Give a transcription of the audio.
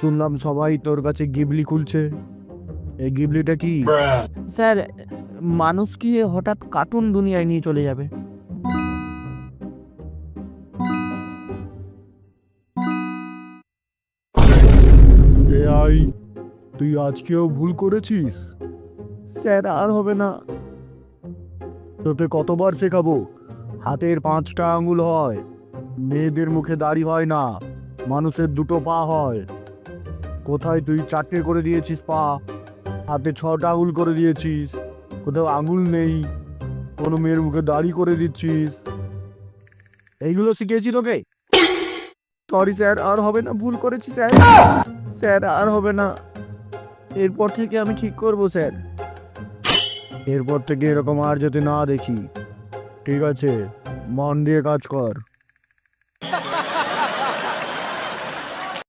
শুনলাম সবাই তোর কাছে গিবলি খুলছে, এই গিবলিটা কি? স্যার, মানুষ কি হঠাৎ কার্টুন দুনিয়ায় নিয়ে চলে যাবে? এআই, তুই আজকেও ভুল করেছিস? স্যার, আর হবে না। তোকে কতবার শেখাবো? হাতের 5টা আঙুল হয়, মেয়েদের মুখে দাড়ি হয় না, মানুষের 2টো পা হয়। কোথায় তুই 4টে করে দিয়েছিস পা, হাতে 6টা আঙুল করে দিয়েছিস, কোথাও আঙুল নেই, কোনো মেয়ের মুখে দাড়ি করে দিচ্ছিস। এইগুলো শিখিয়েছি তোকে? সরি স্যার, আর হবে না, ভুল করেছি স্যার। স্যার, আর হবে না, এরপর থেকে আমি ঠিক করব স্যার। এরপর থেকে এরকম আর যাতে না দেখি, ঠিক আছে? মন দিয়ে কাজ কর।